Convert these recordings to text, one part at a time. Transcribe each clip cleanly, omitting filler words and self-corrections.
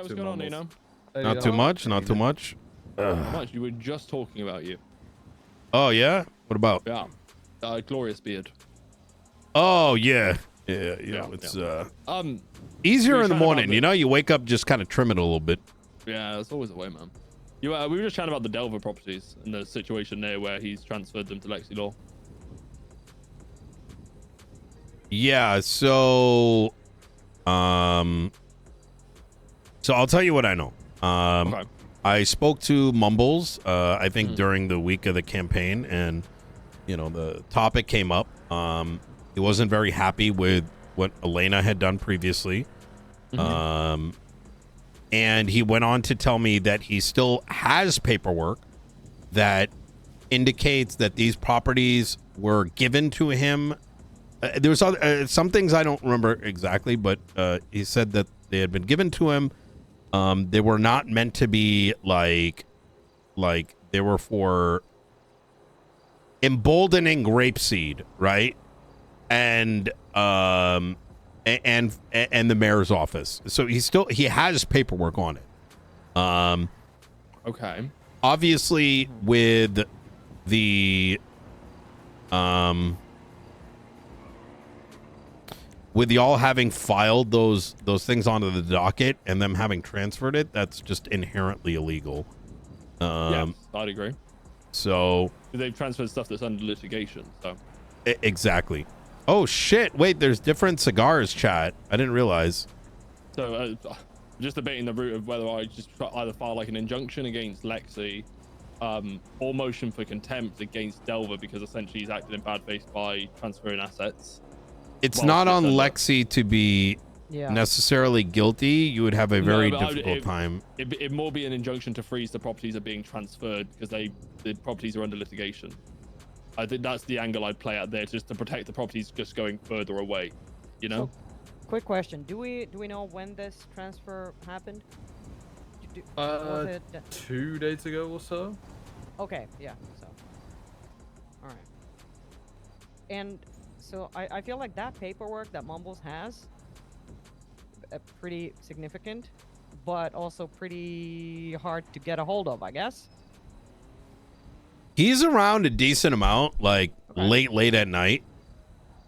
what's going on, Nino? Not too much. Not too much. Not much. You were just talking about you. Oh yeah. What about? Yeah. Glorious beard. Oh yeah. Yeah. It's easier in the morning. You know, you wake up, just kind of trim it a little bit. Yeah, that's always the way, man. We were just chatting about the Delver properties and the situation there where he's transferred them to Lexi Law. Yeah. So I'll tell you what I know. Okay. I spoke to Mumbles, I think during the week of the campaign, and you know, the topic came up. He wasn't very happy with what Elena had done previously. And he went on to tell me that he still has paperwork that indicates that these properties were given to him. There was some things I don't remember exactly, but he said that they had been given to him. They were not meant to be like they were for emboldening grapeseed, right? And the mayor's office. So he has paperwork on it. Okay. Obviously with the with y'all having filed those things onto the docket and them having transferred it, that's just inherently illegal. Yeah, I'd agree. So they've transferred stuff that's under litigation. So exactly. Oh shit! Wait, there's different cigars, chat. I didn't realize. So just debating the route of whether I just either file like an injunction against Lexi, or motion for contempt against Delver because essentially he's acted in bad faith by transferring assets. It's not on Lexi to be necessarily guilty. You would have a very difficult time. It'd more be an injunction to freeze the properties that are being transferred because the properties are under litigation. I think that's the angle I'd play out there, just to protect the properties just going further away, you know? So, quick question. Do we know when this transfer happened? Was it 2 days ago or so? Okay, yeah, so. Alright. And so I feel like that paperwork that Mumbles has, pretty significant, but also pretty hard to get a hold of, I guess. He's around a decent amount, like late at night.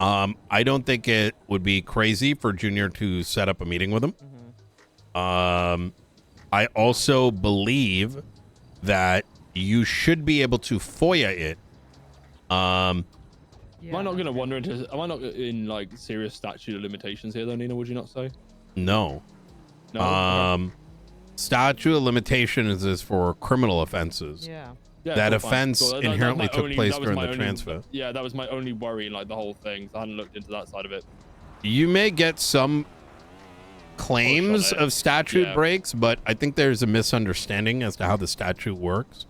I don't think it would be crazy for Junior to set up a meeting with him. I also believe that you should be able to FOIA it. Am I not going to wander into? Am I not in like serious statute of limitations here, though, Nina? Would you not say? No. No. Statute of limitations is for criminal offenses. Yeah. That offense inherently took place during the transfer. Yeah, that was my only worry in like the whole thing. So I hadn't looked into that side of it. You may get some claims of statute breaks, but I think there's a misunderstanding as to how the statute works.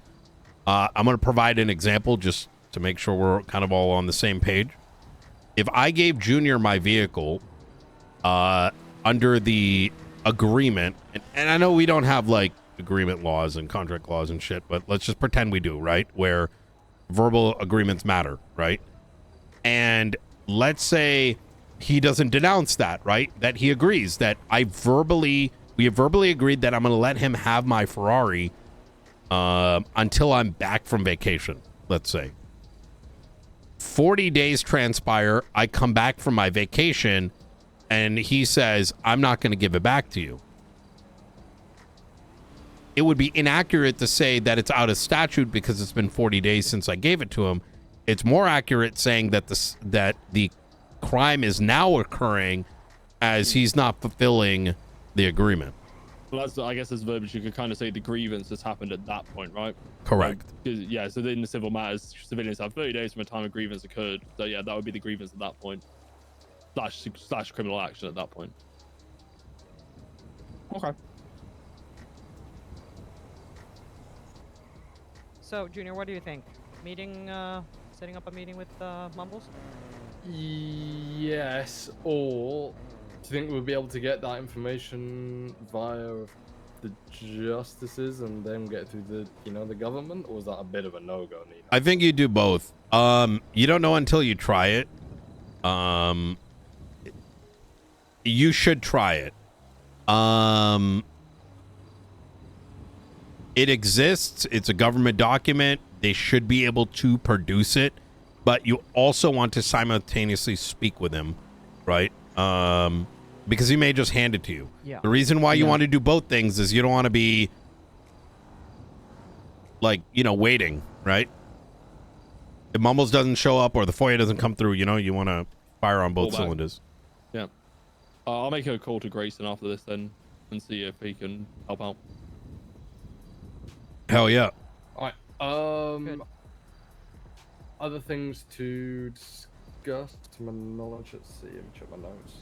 I'm going to provide an example just to make sure we're kind of all on the same page. If I gave Junior my vehicle under the agreement, and I know we don't have like agreement laws and contract laws and shit, but let's just pretend we do, right? Where verbal agreements matter, right? And let's say he doesn't denounce that, right? That he agrees that we have verbally agreed that I'm going to let him have my Ferrari until I'm back from vacation, let's say. 40 days transpire, I come back from my vacation, and he says, I'm not going to give it back to you. It would be inaccurate to say that it's out of statute because it's been 40 days since I gave it to him. It's more accurate saying that the crime is now occurring as he's not fulfilling the agreement. Well, I guess as verbiage, you could kind of say the grievance has happened at that point, right? Correct. Yeah, so in the civil matters, civilians have 30 days from the time a grievance occurred. So yeah, that would be the grievance at that point. Slash criminal action at that point. Okay. So, Junior, what do you think? Setting up a meeting with Mumbles? Yes, or do you think we'll be able to get that information via the justices and then get through the government, or is that a bit of a no-go, Nino? I think you do both. You don't know until you try it. You should try it. It exists. It's a government document. They should be able to produce it, but you also want to simultaneously speak with him, right? Because he may just hand it to you. Yeah. The reason why you want to do both things is you don't want to be like, waiting, right? If Mumbles doesn't show up or the FOIA doesn't come through, you want to fire on both cylinders. Yeah. I'll make a call to Grayson after this then and see if he can help out. Hell yeah. All right. Other things to discuss to my knowledge. Let's see. Let me check my notes.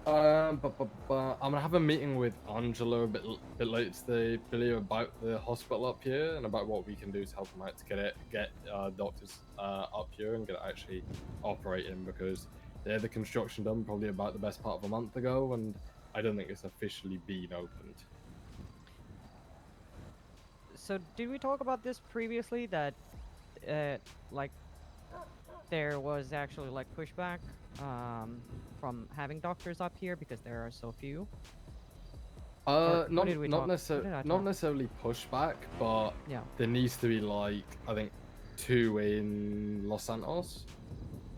I'm gonna have a meeting with Angela a bit later today, Billy, about the hospital up here and about what we can do to help them out to get doctors up here and get it actually operating, because they had the construction done probably about the best part of a month ago, and I don't think it's officially been opened. So did we talk about this previously, that like there was actually like pushback from having doctors up here because there are so few? Not necessarily pushback, but yeah, there needs to be like, I think 2 in Los Santos,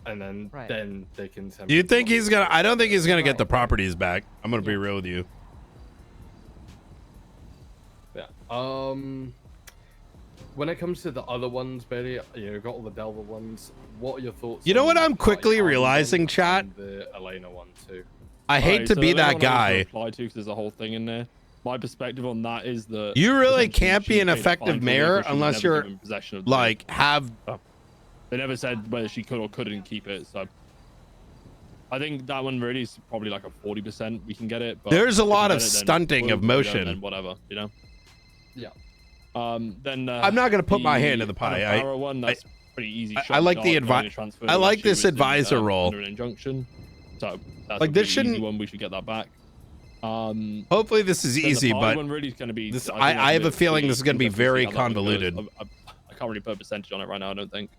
and then then they can send. Do you think he's gonna? I don't think he's gonna get the properties back. I'm gonna be real with you. Yeah. When it comes to the other ones, Bailey, you've got all the Delver ones. What are your thoughts? You know what on I'm quickly realizing, chat? The Elena one too. I hate to be that guy. Apply to, 'cause there's a whole thing in there. My perspective on that is that you really can't be an effective mayor unless you're like have. They never said whether she could or couldn't keep it, so I think that one really is probably like a 40% we can get it. But there's a lot of it, stunting of motion. And whatever, Yeah. Then I'm not gonna put my hand in the pie. One, that's pretty easy. I like the I like this advisor role. Under an injunction, so that's like this shouldn't. One, we should get that back. Hopefully this is easy, but one really is going to be. This, I have a feeling this is going to be very convoluted. I can't really put a percentage on it right now. I don't think.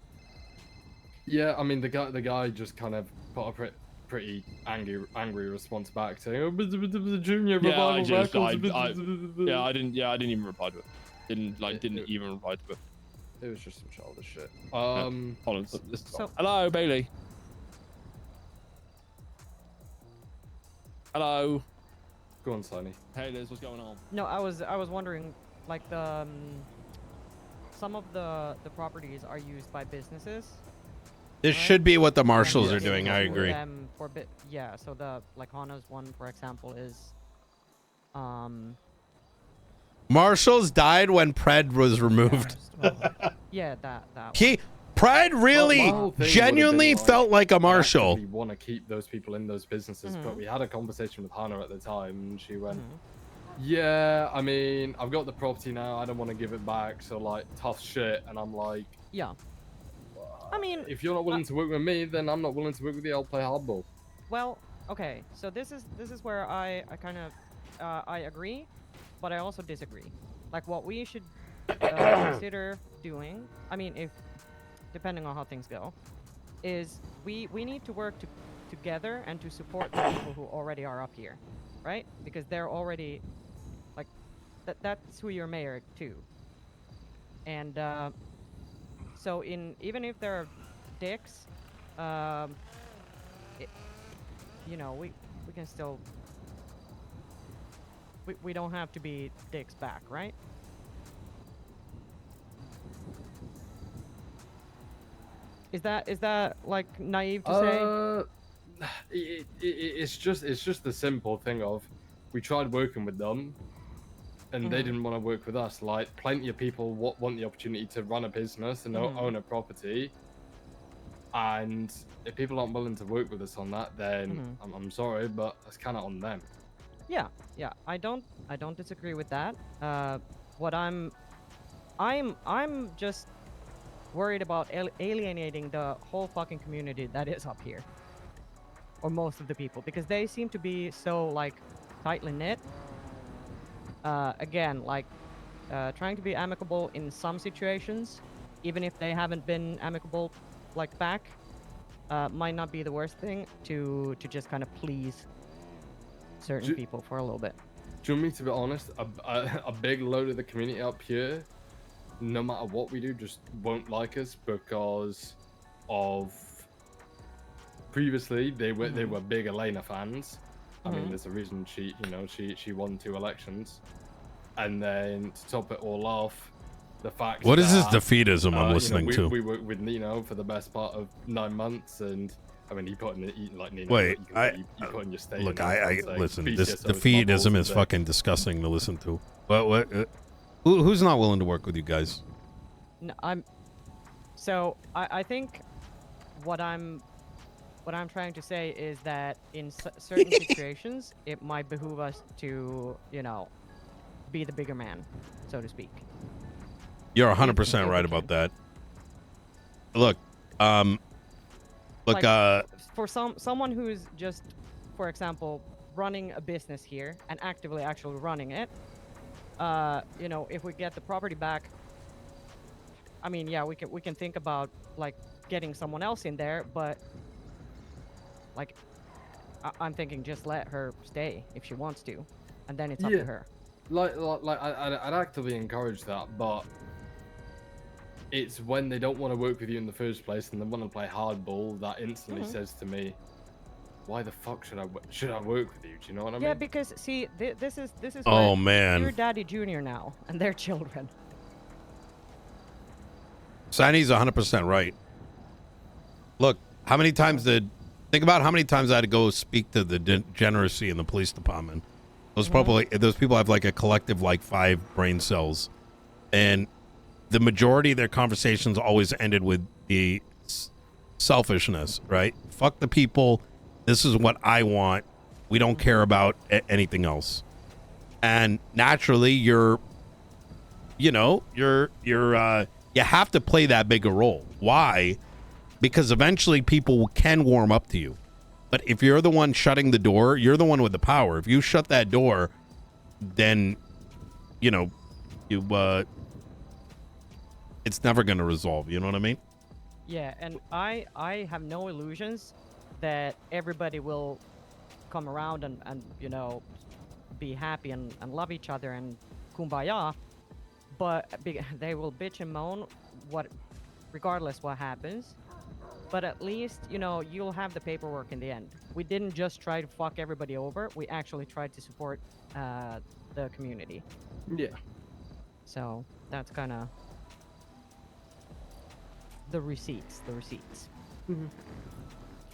Yeah, I mean the guy just kind of put a pretty angry response back saying, "Oh, the junior revival records." I didn't even reply to it. Didn't even reply to it. It was just some childish shit. Hold on. Hello, Bailey. Hello. Go on, Sonny. Hey, Liz, what's going on? No, I was wondering, like the some of the properties are used by businesses. This should be what the marshals are doing. I agree. Yeah. So the like Hana's one, for example, is Marshals died when Pred was removed. Yeah, that Pred really genuinely felt like a marshal. We want to keep those people in those businesses, but we had a conversation with Hannah at the time, and she went, "Yeah, I mean, I've got the property now. I don't want to give it back. So like, tough shit." And I'm like, "Yeah, I mean, if you're not willing to work with me, then I'm not willing to work with you. I'll play hardball." Well, okay. So this is where I kind of I agree, but I also disagree. Like what we should consider doing. I mean, if depending on how things go, is we need to work together and to support the people who already are up here, right? Because they're already like that's who you're mayor to. And so even if they're dicks, you know, we can still we don't have to be dicks back, right? Is that like naive to say? It's just the simple thing of we tried working with them and they didn't want to work with us. Like plenty of people want the opportunity to run a business and own a property, and if people aren't willing to work with us on that, then I'm sorry, but that's kind of on them. Yeah, I don't disagree with that. What I'm just worried about alienating the whole fucking community that is up here, or most of the people, because they seem to be so like tightly knit. Again, like trying to be amicable in some situations, even if they haven't been amicable like back, might not be the worst thing to just kind of please certain people for a little bit. Do you want me to be honest? A big load of the community up here, no matter what we do, just won't like us because of previously they were big Elena fans. I mean, there's a reason she won 2 elections, and then to top it all off, the fact what is this that, defeatism I'm listening to? We worked with Nino for the best part of 9 months, and I mean, he put in like Nino. Wait, you put in your statement. Look, I saying, listen. BCSO This is defeatism bubbles is fucking disgusting to listen to. What? Who's not willing to work with you guys? No, So I think what I'm trying to say is that in certain situations, it might behoove us to, be the bigger man, so to speak. You're 100% right about that. Look, for someone who's just, for example, running a business here and actively actually running it, if we get the property back, I mean, yeah, we can think about like getting someone else in there, but like I'm thinking just let her stay if she wants to, and then it's up to her. I'd actively encourage that, but it's when they don't want to work with you in the first place and they want to play hardball that instantly says to me, why the fuck should I work with you? Do you know what I mean? Yeah, because see, this is oh man, you're Daddy Junior now, and they're children. Sandy's 100% right. Look, think about how many times I had to go speak to the degeneracy in the police department. Those people have like a collective like 5 brain cells, and the majority of their conversations always ended with the selfishness, right? Fuck the people. This is what I want. We don't care about anything else. And naturally, you have to play that bigger role. Why? Because eventually people can warm up to you. But if you're the one shutting the door, you're the one with the power. If you shut that door, then, it's never going to resolve. You know what I mean? Yeah, and I have no illusions that everybody will come around and be happy and love each other and kumbaya, but they will bitch and moan regardless what happens. But at least, you'll have the paperwork in the end. We didn't just try to fuck everybody over. We actually tried to support the community. Yeah. So that's kind of the receipts.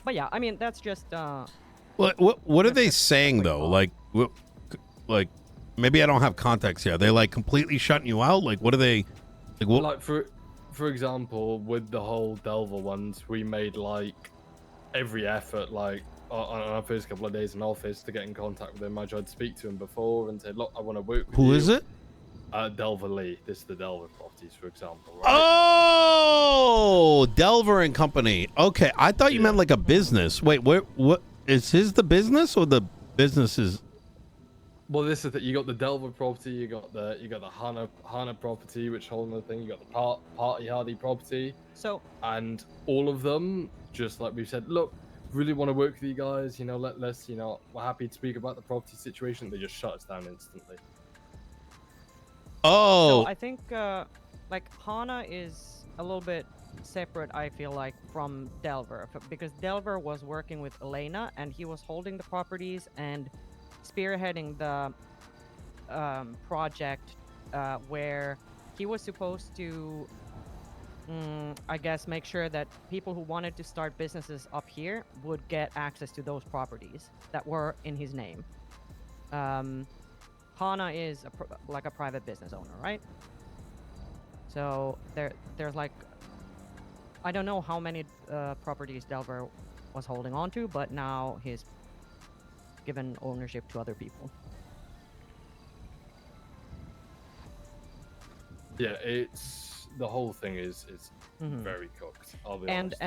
But yeah, I mean, that's just... What are they saying, though? Like, maybe I don't have context here. Are they, like, completely shutting you out? Like, what are they... Like, what? Like, for example, with the whole Delver ones, we made, like, every effort, like, on our first couple of days in office to get in contact with him. I tried to speak to him before and said, look, I want to work with you. Who is it? Delver Lee. This is the Delver properties, for example. Right? Oh, Delver and Company. Okay, I thought you meant like a business. Wait, what is his the business or the business is? Well, this is that you got the Delver property, you got the Hana property, which whole other thing. You got the Party Hardy property. So, and all of them, just like we said, look, really want to work with you guys. Let's we're happy to speak about the property situation. They just shut us down instantly. Oh, so I think like Hana is a little bit separate, I feel like, from Delver, because Delver was working with Elena and he was holding the properties and spearheading the project where he was supposed to I guess make sure that people who wanted to start businesses up here would get access to those properties that were in his name. Hana is like a private business owner, right? So there's like, I don't know how many properties Delver was holding on to, but now he's given ownership to other people. Yeah, it's the whole thing is very cooked. I'll be honest.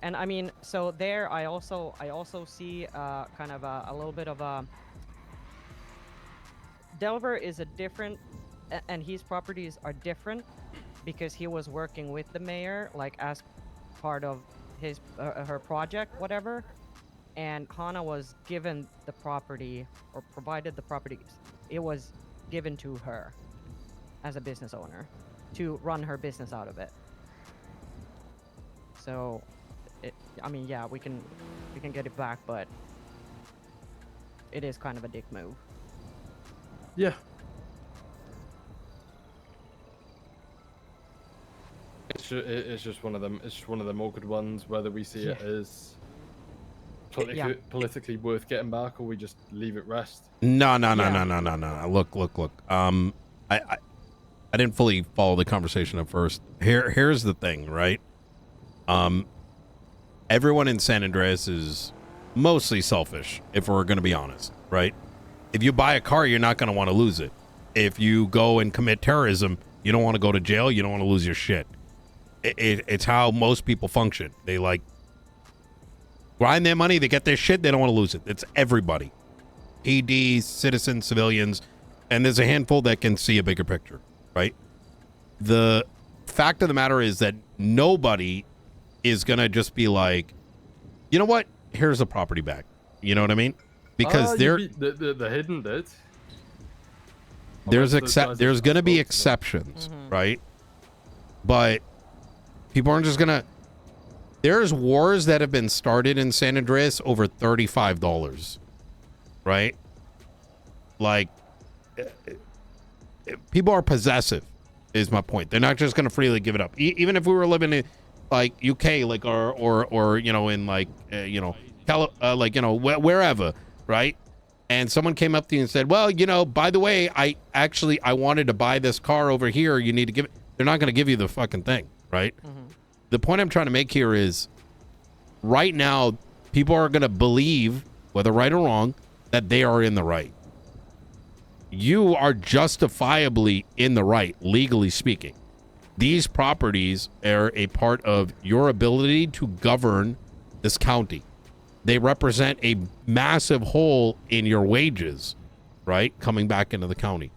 And I mean, so there I also see kind of a little bit of a Delver is a different, and his properties are different because he was working with the mayor, like as part of his her project, whatever. and Hana was given the property or provided the property. It was given to her as a business owner to run her business out of it. So, I mean, yeah, we can get it back, but it is kind of a dick move. Yeah. It's just one of them. It's just one of them awkward ones. Whether we see it as politically worth getting back, or we just leave it rest. No. Look. I didn't fully follow the conversation at first. Here's the thing, right? Everyone in San Andreas is mostly selfish, if we're going to be honest, right? If you buy a car, you're not going to want to lose it. If you go and commit terrorism, you don't want to go to jail. You don't want to lose your shit. It's how most people function. They like grind their money. They get their shit. They don't want to lose it. It's everybody. EDs, citizens, civilians, and there's a handful that can see a bigger picture, right? The fact of the matter is that nobody is going to just be like, you know what? Here's a property back. You know what I mean? Because the hidden bit. There's going to be exceptions, right? But people aren't just going to... There's wars that have been started in San Andreas over $35, right? Like, people are possessive, is my point. They're not just going to freely give it up. Even if we were living in, like, UK, like, or you know, in, like, you know, like, you know, wherever, right? And someone came up to you and said, well, you know, by the way, I wanted to buy this car over here. You need to give it. They're not going to give you the fucking thing, right? The point I'm trying to make here is right now, people are going to believe, whether right or wrong, that they are in the right. You are justifiably in the right, legally speaking. These properties are a part of your ability to govern this county. They represent a massive hole in your wages, right? Coming back into the county.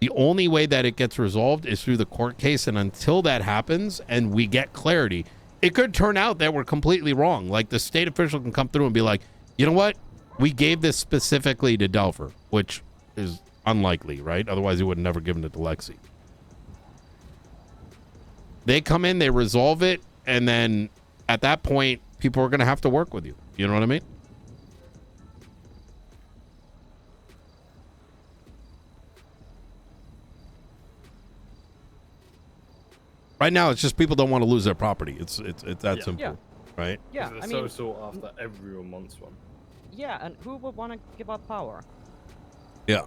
The only way that it gets resolved is through the court case. And until that happens and we get clarity, it could turn out that we're completely wrong. Like the state official can come through and be like, you know what? We gave this specifically to Delver, which is unlikely, right? Otherwise, he would have never given it to Lexi. They come in, they resolve it, and then at that point, people are going to have to work with you. You know what I mean? Right now, it's just people don't want to lose their property. It's that simple, right? Yeah, I mean, so after everyone wants one. Yeah, and who would want to give up power? Yeah.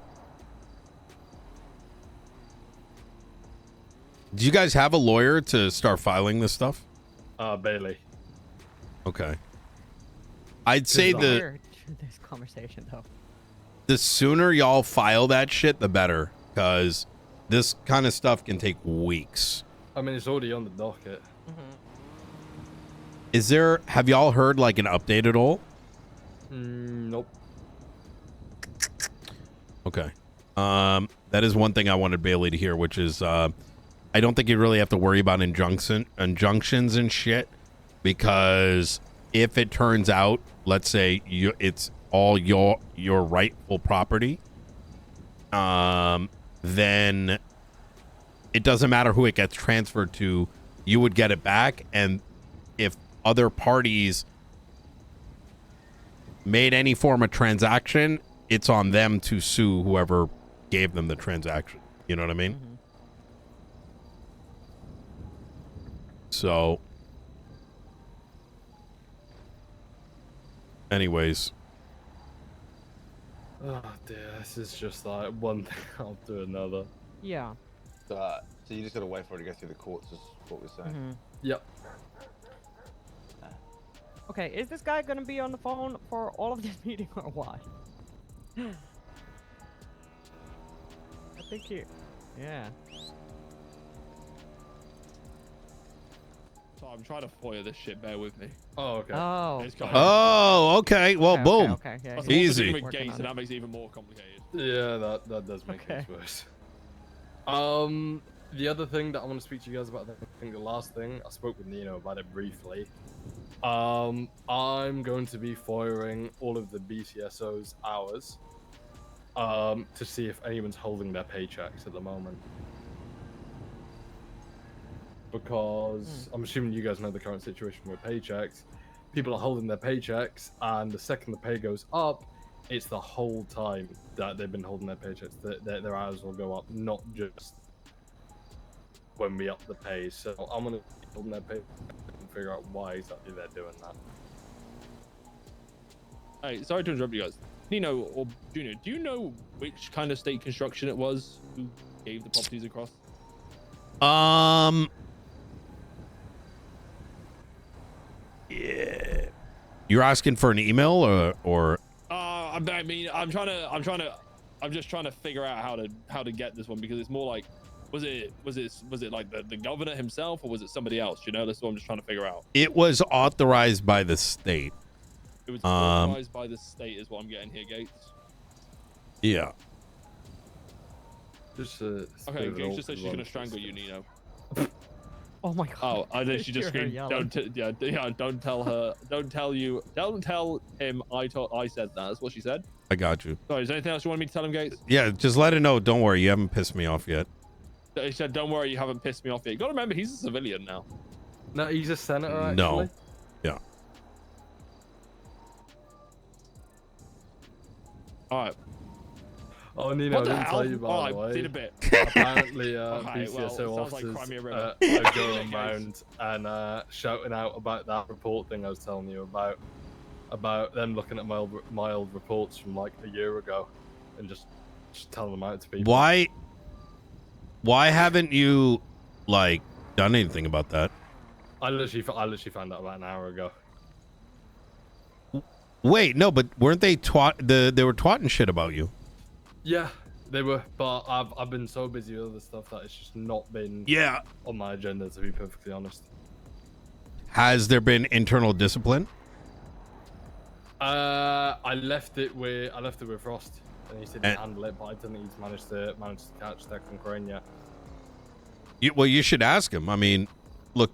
Do you guys have a lawyer to start filing this stuff? Bailey. Okay. I'd say this conversation though. The sooner y'all file that shit, the better, because this kind of stuff can take weeks. I mean, it's already on the docket. Have y'all heard like an update at all? Nope. Okay. That is one thing I wanted Bailey to hear, which is I don't think you really have to worry about injunctions and shit, because if it turns out, let's say it's all your rightful property, then it doesn't matter who it gets transferred to, you would get it back. And if other parties made any form of transaction, it's on them to sue whoever gave them the transaction. You know what I mean? So, anyways. Oh dear, this is just like one thing after another. Yeah. So you just gotta wait for it to go through the courts, is what we're saying. Yep. Okay, is this guy gonna be on the phone for all of this meeting or what? I think he... Yeah. So I'm trying to foil this shit, bear with me. Oh, okay. Oh. It's kind Okay. Well, boom. Okay. Yeah, That's Easy. also gates, and that makes it even more complicated. Yeah, that does make things worse. The other thing that I want to speak to you guys about, I think the last thing, I spoke with Nino about it briefly. I'm going to be firing all of the BCSO's hours to see if anyone's holding their paychecks at the moment. Because I'm assuming you guys know the current situation with paychecks. People are holding their paychecks, and the second the pay goes up, it's the whole time that they've been holding their paychecks. Their hours will go up, not just when we up the pay. So I'm gonna be holding their pay and figure out why exactly they're doing that. Hey, sorry to interrupt you guys. Nino or Junior, do you know which kind of state construction it was who gave the properties across? Yeah. You're asking for an email or? I mean, I'm just trying to figure out how to get this one, because it's more like, was it like the governor himself, or was it somebody else? You know, that's what I'm just trying to figure out. It was authorized by the state. It was authorized by the state, is what I'm getting here, Gates. Yeah. Just okay, Gates just said she's gonna strangle you, Nino. Oh my god. Oh, I know she just screamed. Don't tell her. Don't tell him. I said that. That's what she said. I got you. Sorry, is there anything else you want me to tell him, Gates? Yeah, just let her know. Don't worry, you haven't pissed me off yet. He said, "Don't worry, you haven't pissed me off yet." You gotta remember, he's a civilian now. No, he's a senator. Actually. No. Yeah. All right. Oh, Nino, I didn't tell you, by the way. Did a bit. Apparently, right, BCSO well, officers like are going around and shouting out about that report thing I was telling you about them looking at mild reports from like a year ago and just telling them out to people. Why haven't you like done anything about that? I literally found out about an hour ago. Wait, no, but weren't they they were twatting shit about you? Yeah, they were, but I've been so busy with other stuff that it's just not been on my agenda, to be perfectly honest. Has there been internal discipline? I left it with Frost, and he said he'd handle it, but I don't think he's managed to catch Declan Crane yet. Well, you should ask him. I mean, look,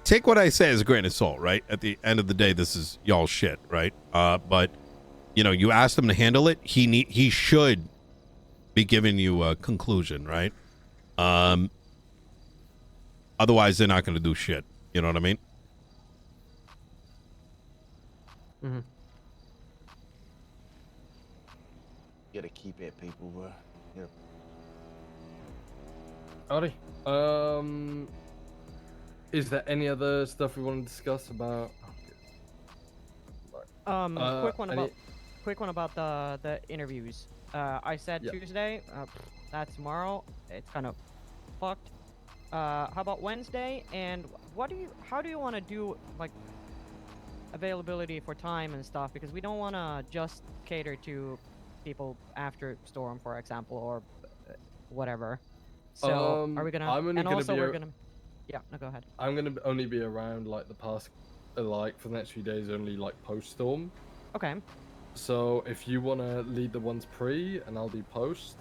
take what I say as a grain of salt, right? At the end of the day, this is y'all shit, right? But you know, you asked him to handle it. He should be giving you a conclusion, right? Otherwise, they're not going to do shit. You know what I mean? You gotta keep it, people. Alrighty. Is there any other stuff we want to discuss about? Quick one about the interviews. I said Tuesday. That's tomorrow. It's kind of fucked. How about Wednesday? And how do you want to do like availability for time and stuff? Because we don't want to just cater to people after Storm, for example, or whatever. So are we gonna? Yeah, no, go ahead. I'm gonna only be around like the past, like for the next few days, only like post Storm. Okay. So if you wanna lead the ones pre, and I'll do post.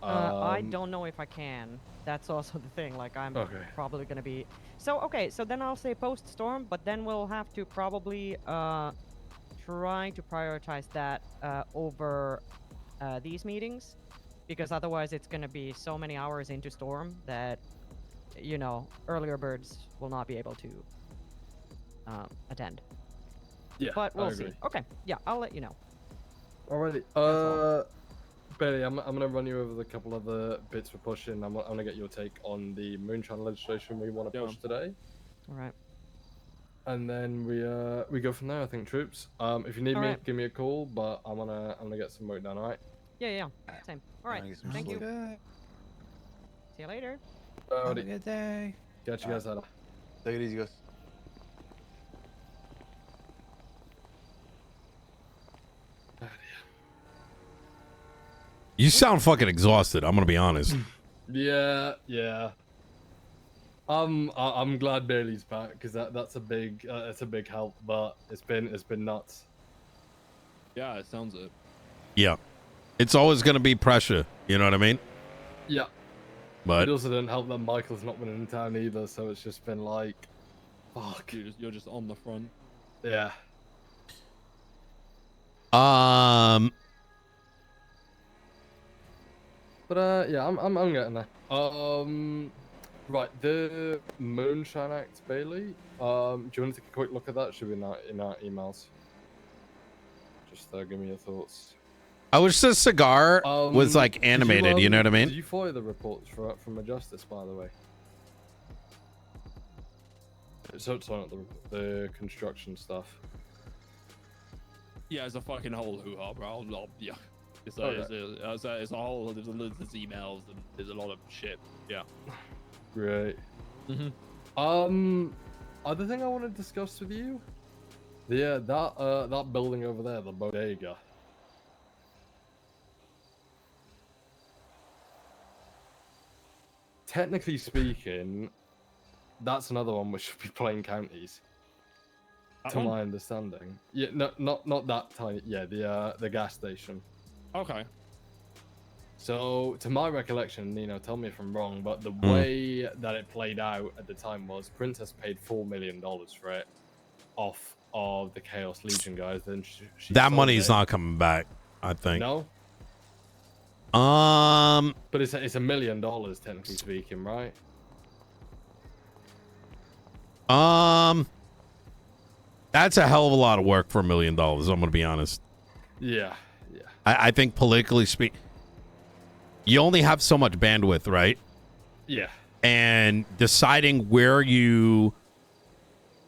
I don't know if I can. That's also the thing. Like I'm probably gonna be. So then I'll say post Storm, but then we'll have to probably try to prioritize that over these meetings, because otherwise it's gonna be so many hours into Storm that, you know, earlier birds will not be able to attend. Yeah, but we'll see. Okay, yeah, I'll let you know. Alrighty. Bailey, I'm gonna run you over the couple of the bits we're pushing. I'm gonna get your take on the moonshine legislation we want to push today. All right. And then we go from there. I think, troops. If you need me, give me a call. But I'm gonna get some work done. All right. Yeah. Same. All right. Thank you. See you later. Have a good day. Catch you guys later. Take it easy, guys. You sound fucking exhausted. I'm gonna be honest. Yeah. I'm glad Bailey's back, because that's a big help. But it's been nuts. Yeah, it sounds it. Yeah, It's always going to be pressure. You know what I mean? Yeah. But It also didn't help that Michael's not been in town either, so it's just been like, fuck. You're just on the front. Yeah. But yeah, I'm getting there. Right, the Moonshine Act, Bailey. Do you want to take a quick look at that? Should be in our emails. Just give me your thoughts. I wish the cigar was like animated. You know what I mean? Did you follow the reports from a justice, by the way? So it's not the construction stuff. Yeah, it's a fucking whole hoo-ha, bro. Yeah. It's a whole, there's emails and there's a lot of shit. Yeah. Great. Other thing I want to discuss with you, that building over there, the bodega. Technically speaking, that's another one which should be plain counties. That to one? my understanding. Yeah, no, not that tiny. Yeah, the gas station. Okay. So, to my recollection, Nino, tell me if I'm wrong, but the way that it played out at the time was Princess paid $4 million for it off of the Chaos Legion guys. Then she That sold money's it. not coming back, I think. No? But it's $1 million, technically speaking, right? That's a hell of a lot of work for $1 million. I'm going to be honest. Yeah. I think politically speaking, you only have so much bandwidth, right? Yeah. And deciding where you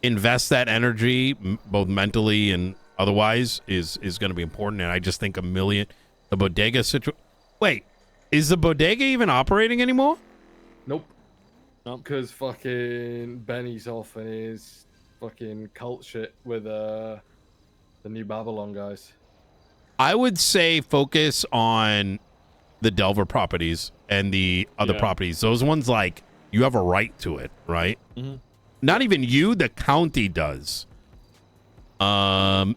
invest that energy, both mentally and otherwise, is going to be important. And I just think $1 million, the bodega situation. Wait, is the bodega even operating anymore? Nope. Because fucking Benny's off in his fucking cult shit with the New Babylon guys. I would say focus on the Delver properties and the other properties. Those ones, like, you have a right to it, right? Not even you, the county does. And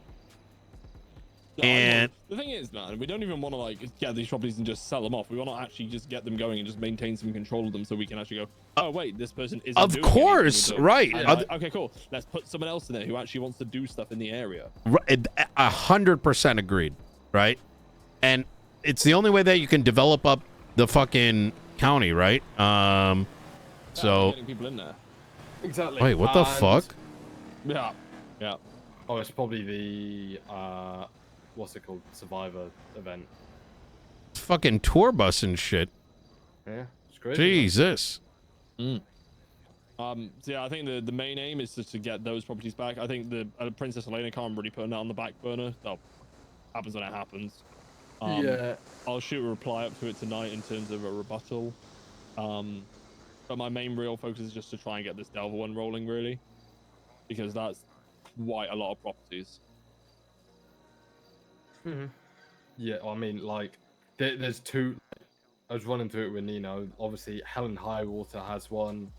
the thing is, man, we don't even want to like get these properties and just sell them off. We want to actually just get them going and just maintain some control of them, so we can actually go, oh wait, this person isn't. Of course, right? Okay, cool. Let's put someone else in there who actually wants to do stuff in the area. 100% agreed, right? And it's the only way that you can develop up the fucking county, right? So Getting people in there. Exactly. Wait, what the fuck? Yeah. Oh, it's probably the what's it called? Survivor event. Fucking tour bus and shit. Yeah, it's great. Jesus. So yeah, I think the main aim is just to get those properties back. I think the Princess Elena can't really putting that on the back burner. That happens when it happens. Yeah. I'll shoot a reply up to it tonight in terms of a rebuttal. But my main real focus is just to try and get this Delver one rolling, really, because that's quite a lot of properties. Yeah, I mean, like, there's two. I was running through it with Nino. Obviously, Helen Highwater has one.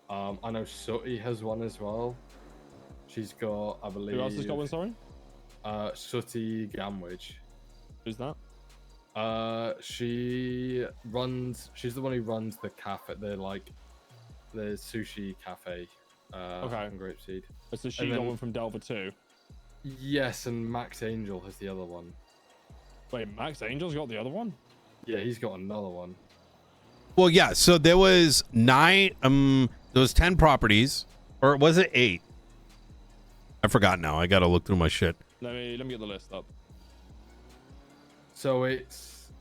I know Sooty has one as well. She's got, I believe. Who else has got one? Sorry. Sooty Gamwich. Who's that? She's the one who runs the cafe, the sushi cafe. Okay. In Grapeseed. So she got one from Delver too. Yes, and Max Angel has the other one. Wait, Max Angel's got the other one? Yeah, he's got another one. Well, yeah. So there was 9. There was 10 properties, or was it 8? I forgot now. I gotta look through my shit. Let me get the list up. So it's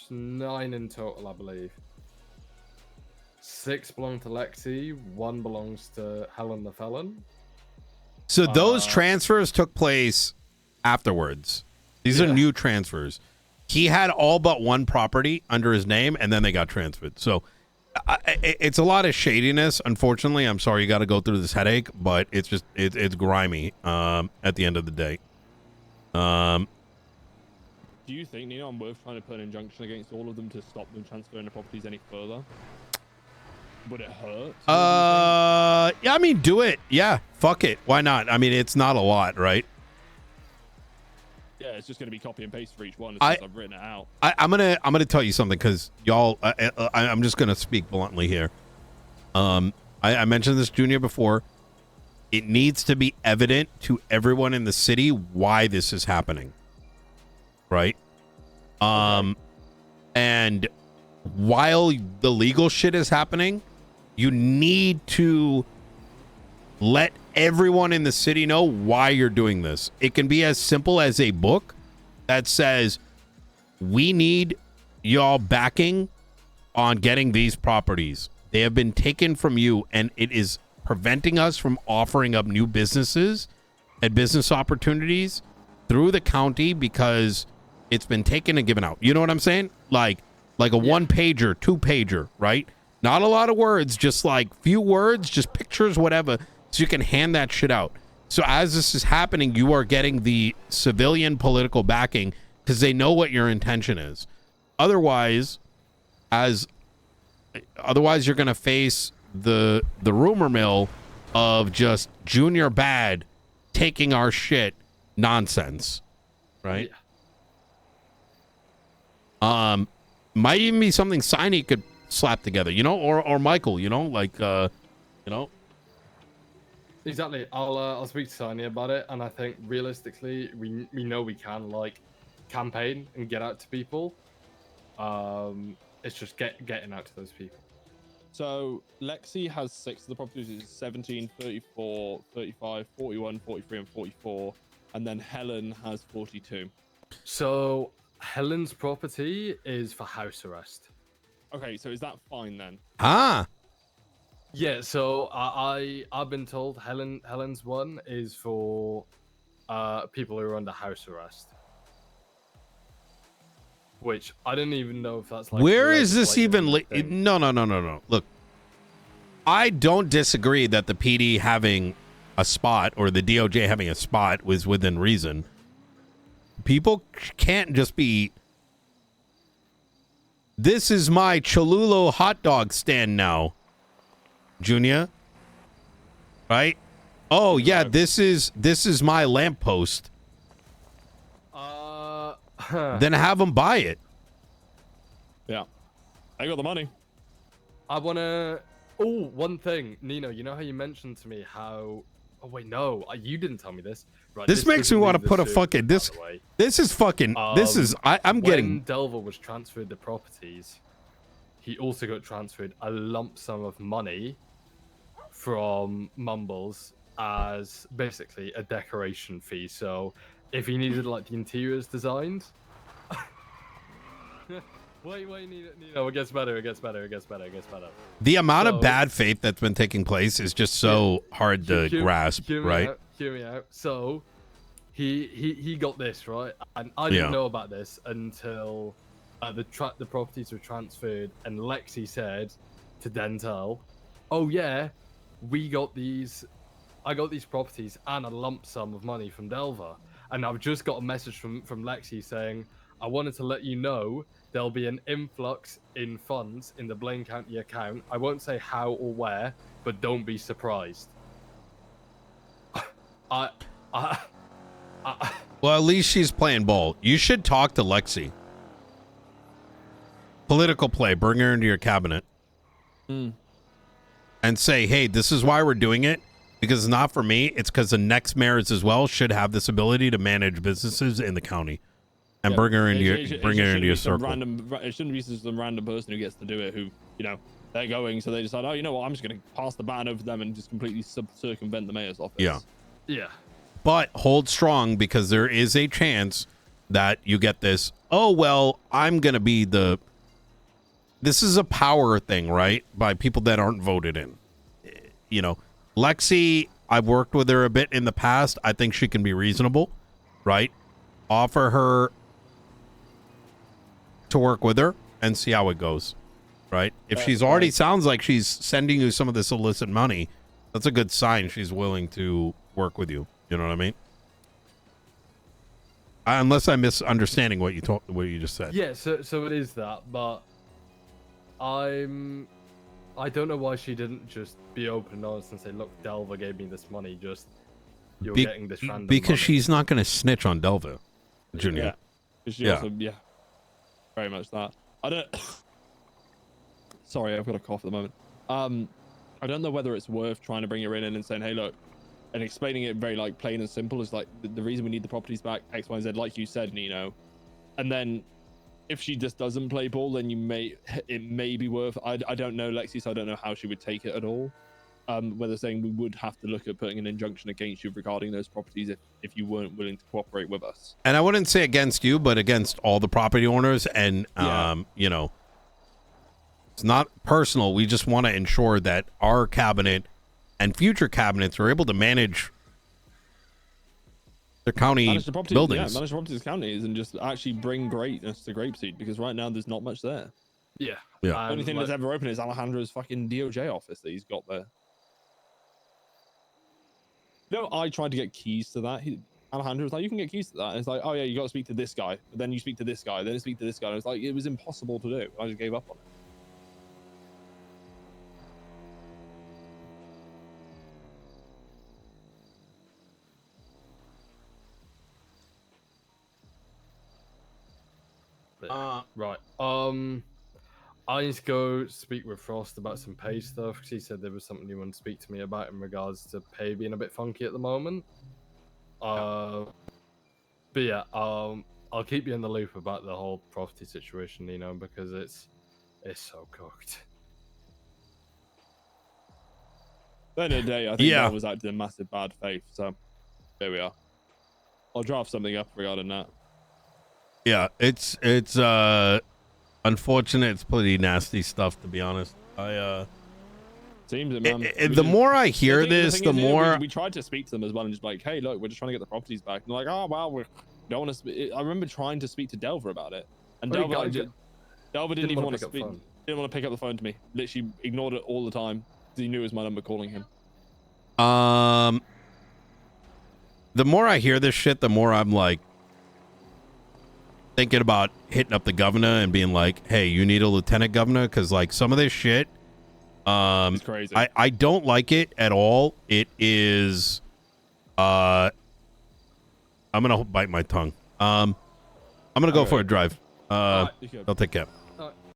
9 in total, I believe. 6 belong to Lexi. 1 belongs to Helen the Felon. So those transfers took place afterwards. These are new transfers. He had all but 1 property under his name, and then they got transferred. So it's a lot of shadiness. Unfortunately, I'm sorry you got to go through this headache, but it's just it's grimy at the end of the day. Do you think, Nino, I'm worth trying to put an injunction against all of them to stop them transferring the properties any further? Would it hurt? Yeah, I mean, do it. Yeah, fuck it. Why not? I mean, it's not a lot, right? Yeah, it's just going to be copy and paste for each one as I've written it out. I'm gonna tell you something because y'all. I'm just gonna speak bluntly here. I mentioned this, Junior, before. It needs to be evident to everyone in the city why this is happening, right? And while the legal shit is happening, you need to let everyone in the city know why you're doing this. It can be as simple as a book that says, we need y'all backing on getting these properties. They have been taken from you, and it is preventing us from offering up new businesses and business opportunities through the county because it's been taken and given out. You know what I'm saying? Like a 1-pager, 2-pager, right? Not a lot of words, just like few words, just pictures, whatever, so you can hand that shit out. So as this is happening, you are getting the civilian political backing because they know what your intention is. Otherwise, you're going to face the rumor mill of just Junior Bad taking our shit nonsense, right? Yeah. Might even be something Siney could slap together, you know, or Michael, you know, like you know. Exactly. I'll speak to Siney about it, and I think realistically, we know we can like campaign and get out to people. It's just getting out to those people. So Lexi has 6 of the properties. It's 17, 34, 35, 41, 43, and 44. And then Helen has 42. So Helen's property is for house arrest. Okay, so is that fine then? Yeah, so I've been told Helen's one is for people who are under house arrest. Which I didn't even know if that's like. Where is this even? No. Look, I don't disagree that the PD having a spot or the DOJ having a spot was within reason. People can't just be. This is my Cholula hot dog stand now, Junior. Right? Oh yeah, this is my lamppost. Then have them buy it. Yeah, I got the money. I wanna. Oh, one thing, Nino. You know how you mentioned to me how? Oh wait, no, you didn't tell me this. Right. This makes me want to put a fucking this. This is fucking. This is. I'm getting. When Delver was transferred the properties, he also got transferred a lump sum of money from Mumbles as basically a decoration fee. So if he needed like the interiors designed. Wait, Nino, it gets better. The amount of bad faith that's been taking place is just so hard to grasp, right? Hear me out. So he got this, right? And I didn't know about this until the properties were transferred, and Lexi said to Dental, "Oh yeah, I got these properties and a lump sum of money from Delver." And I've just got a message from Lexi saying, "I wanted to let you know there'll be an influx in funds in the Blaine County account. I won't say how or where, but don't be surprised." Well, at least she's playing ball. You should talk to Lexi. Political play. Bring her into your cabinet. And say, hey, this is why we're doing it. Because it's not for me. It's because the next mayors as well should have this ability to manage businesses in the county. And bring her into your circle. It shouldn't be some random person who gets to do it who, you know, they're going, so they decide, oh, you know what, I'm just going to pass the baton over them and just completely circumvent the mayor's office. Yeah. But hold strong, because there is a chance that you get this, oh, well, I'm going to be the... This is a power thing, right? By people that aren't voted in. You know, Lexi, I've worked with her a bit in the past. I think she can be reasonable, right? Offer her to work with her and see how it goes, right? If she's already sounds like she's sending you some of this illicit money, that's a good sign she's willing to work with you. You know what I mean? Unless I'm misunderstanding what you just said. Yeah, so it is that, but I don't know why she didn't just be open and honest and say, look, Delver gave me this money, just you're getting this random because money. She's not going to snitch on Delver. Junior. Yeah. 'Cause she Yeah. also, yeah, very much that. I don't. Sorry, I've got a cough at the moment. I don't know whether it's worth trying to bring her in and saying, hey, look, and explaining it very like plain and simple is like the reason we need the properties back, X, Y, and Z, like you said, Nino. And then if she just doesn't play ball, then it may be worth. I don't know Lexi, so I don't know how she would take it at all. Whether saying we would have to look at putting an injunction against you regarding those properties if you weren't willing to cooperate with us. And I wouldn't say against you, but against all the property owners. And you know, it's not personal. We just want to ensure that our cabinet and future cabinets are able to manage their county Manage the properties, buildings. Yeah, manage the properties, counties, and just actually bring greatness to Grapeseed, because right now there's not much there. Yeah. Yeah. The only thing that's ever open is Alejandro's fucking DOJ office that he's got there. You know, I tried to get keys to that. Alejandro was like, you can get keys to that. And it's like, oh yeah, you got to speak to this guy. But then you speak to this guy. Then you speak to this guy. And it's like, it was impossible to do. I just gave up on it. Right. I need to go speak with Frost about some pay stuff, because he said there was something he wanted to speak to me about in regards to pay being a bit funky at the moment. But yeah, I'll keep you in the loop about the whole property situation, Nino, because it's so cooked. At the end of the day, I think that was acting in massive bad faith. So there we are. I'll draft something up regarding that. Yeah, it's unfortunate. It's pretty nasty stuff, to be honest. Seems it, man. The more I hear this, the more we tried to speak to them as well, and just like, hey, look, we're just trying to get the properties back. And they're like, oh well, we don't want to. I remember trying to speak to Delver about it, and Delver didn't even want to speak. Didn't want to pick up the phone to me. Literally ignored it all the time because he knew it was my number calling him. The more I hear this shit, the more I'm like thinking about hitting up the governor and being like, hey, you need a lieutenant governor, because like some of this shit, it's crazy. I don't like it at all. It is I'm gonna bite my tongue. I'm gonna go for a drive. I'll take care.